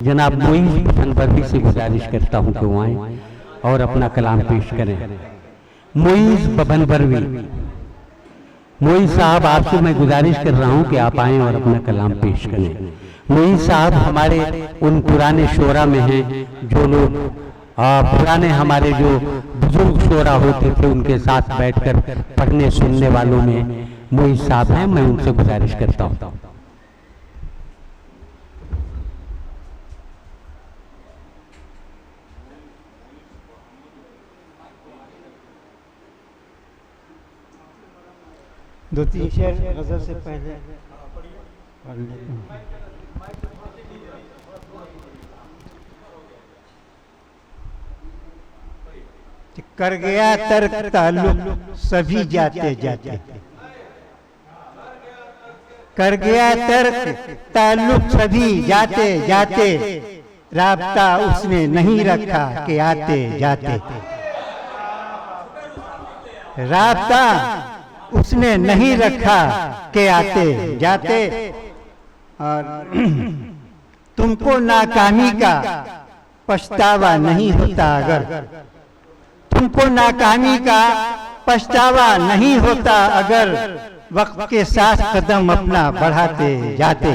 जनाब मोईज़ अनवरी से गुजारिश करता हूं कि वो आए और अपना कलाम पेश करें। मोईज़ अनवरी, मोईज़ साहब आपसे मैं गुजारिश कर रहा हूं कि आप आएं और अपना कलाम पेश करें। मोईज़ साहब हमारे उन पुराने शोरा में हैं जो लोग पुराने हमारे जो बुजुर्ग शोरा होते थे उनके साथ बैठकर पढ़ने सुनने वालों में मोईज़ साहब हैं। मैं उनसे गुजारिश करता हूं। दो तीन शेर गजल से पहले पढ़ लेते हैं। कर गया तर्क ताल्लुक सभी जाते जाते, कर गया तर्क ताल्लुक सभी जाते जाते, राब्ता उसने नहीं रखा कि आते जाते, राब्ता उसने नहीं रखा के आते जाते। और तुमको नाकामी का पछतावा नहीं होता अगर, तुमको नाकामी का पछतावा नहीं होता अगर वक्त के साथ कदम अपना बढ़ाते जाते,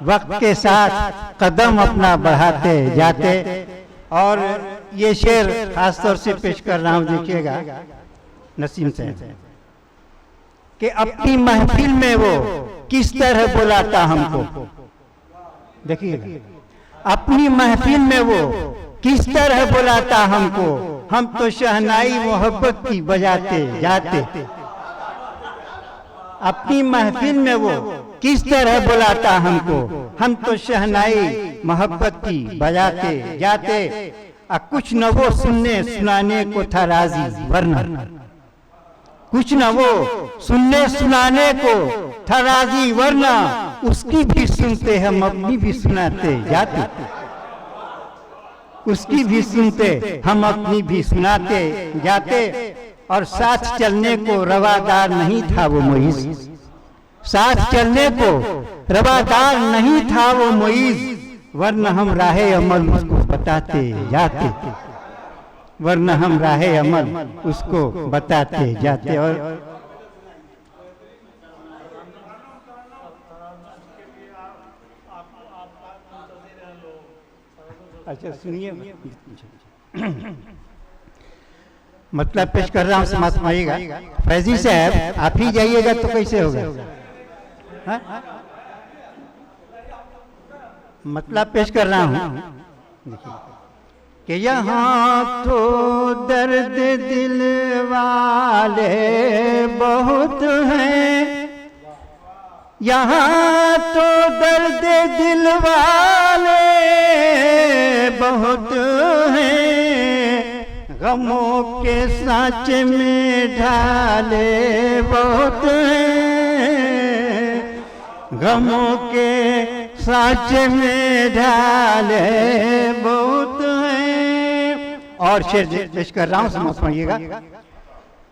वक्त के साथ कदम अपना बढ़ाते जाते। और ये शेर खासतौर से पेश कर रहा हूँ, देखिएगा नसीम से, कि अपनी महफिल में वो किस तरह बुलाता हमको। देखिएगा अपनी महफिल में वो किस तरह बुलाता हमको, हम तो शहनाई मोहब्बत की बजाते जाते। अपनी महफिल में वो किस तरह बुलाता हमको, हम तो शहनाई मोहब्बत की बजाते जाते। कुछ न वो सुनने सुनाने को था राजी वरना, कुछ न वो सुनने सुनाने को था राजी वरना, उसकी भी सुनते हम अपनी भी सुनाते जाते, उसकी भी सुनते हम अपनी भी सुनाते जाते। और साथ चलने को रवादार नहीं था वो मोईज़, साथ चलने को रवादार नहीं था वो मोईज़, वरना हम राहे अमल उसको बताते जाते, वरना हम राहे अमल उसको बताते जाते। और अच्छा सुनिए, मतलब पेश कर रहा हूँ, समाज समझिएगा। फैजी साहब आप ही जाइएगा तो कैसे होगा, हा? मतलब पेश कर रहा हूँ कि यहाँ तो दर्द दिल वाले बहुत हैं, यहाँ तो दर्द दिल वाले बहुत हैं, गमों के सांचे में ढाले बहुत हैं, गमों के सांचे में ढाले बहुत हैं। और शेर पेश कर रहा हूँ, समझ पाइएगा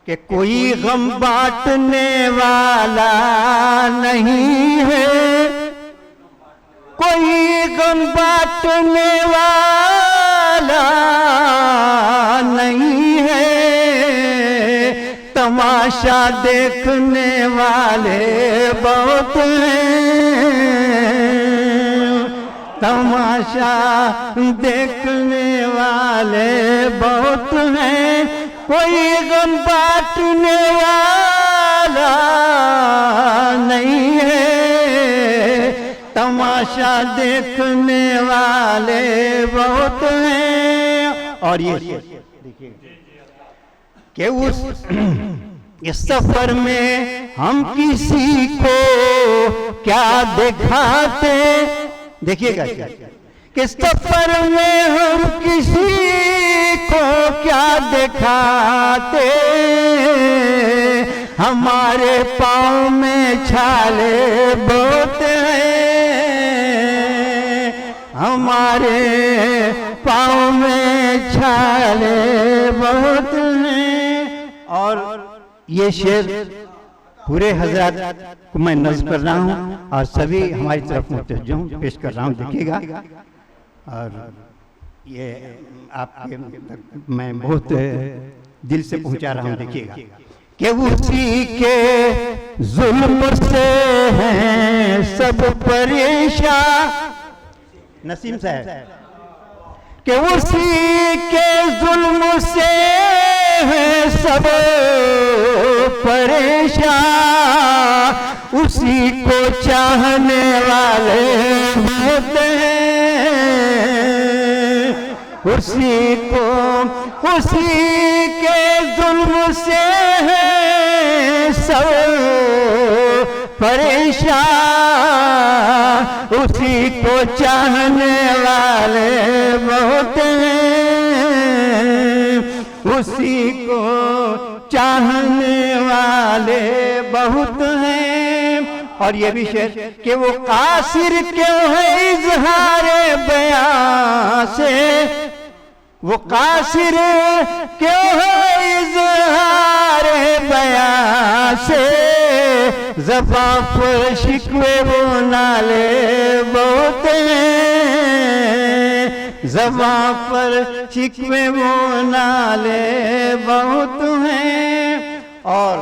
कि कोई गम बांटने वाला नहीं है, कोई गम बांटने वाला नहीं है, तमाशा देखने वाले बहुत हैं, तमाशा देखने वाले बहुत हैं, कोई गम बांटने वाला नहीं है, तमाशा देखने वाले बहुत हैं। और ये देखिए कि उस इस सफर में हम किसी को क्या दिखाते, देखिएगा कि सफर में हम किसी को क्या दिखाते, हमारे पाँव में छाले बहुत हैं, हमारे पाँव में छाले बहुत हैं। और ये शेर पूरे हजरत को मैं नज़्म कर रहा हूँ और सभी हमारी तरफ मुतवज्जो हूँ, पेश कर रहा हूँ, देखिएगा। और ये आपके मैं बहुत दिल से पहुँचा रहा हूँ, देखिएगा। कि उसी के जुल्म से हैं सब परेशान, नसीम साहब, कि उसी के जुल्म से हैं सब परेशान, उसी को चाहने वाले होते हैं, उसी के जुल्म से हैं सब परेशान, उसी को चाहने वाले बहुत हैं, उसी को चाहने वाले बहुत हैं। और ये भी शेर कि वो कासिर क्यों है इजहारे बयां से, वो कासिर क्यों है इजहारे बयां से, ज़बां पर शिकवे वो नाले बहुत हैं, ज़बां पर शिकवे वो नाले बहुत हैं। और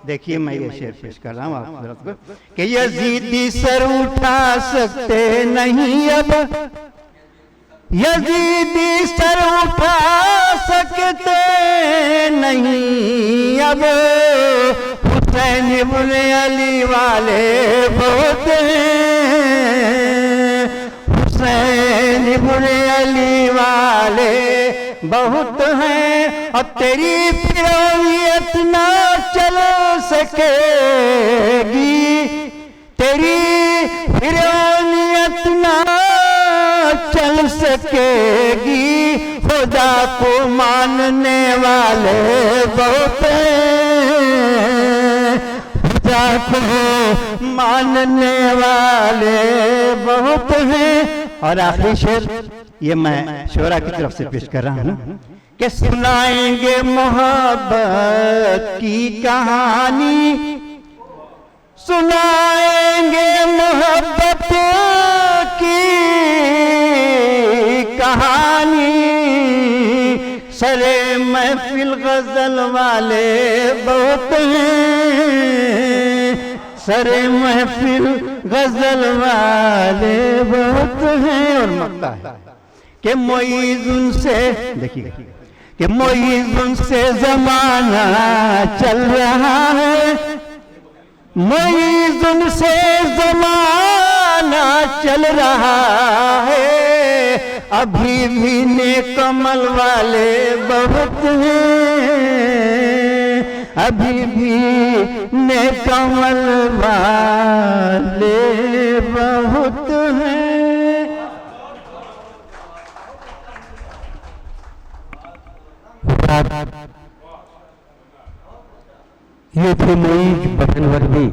देखिए मैं ये शेर पेश कर रहा हूँ आप हज़रत को कि यजीदी सर उठा सकते नहीं अब, यजीदी सर उठा सकते नहीं अब, हुसैन इब्न अली वाले बहुत हैं, हुसैन इब्न अली वाले बहुत हैं। और तेरी फिरौनियत ना चल सकेगी, तेरी फिरौनियत ना चल सकेगी, खुदा को मानने वाले बहुत हैं, खुदा को मानने वाले बहुत हैं। और आखिरी शेर ये मैं शोरा की तरफ से पेश कर रहा हूँ कि सुनाएंगे मोहब्बत की कहानी, सुनाएंगे मोहब्बत की कहानी, सरे महफिल गजल वाले बहुत हैं, सरे महफिल गजल वाले बहुत हैं। और मक्ता है कि मोइज़ुन से, देखिए कि मोइज़ुन से जमाना चल रहा है, मोइज़ुन से जमाना चल रहा है, अभी भी नेकमल वाले बहुत हैं, अभी भी नेकमल वाले बहुत हैं। ये थे मुईज़ बबन वर्वी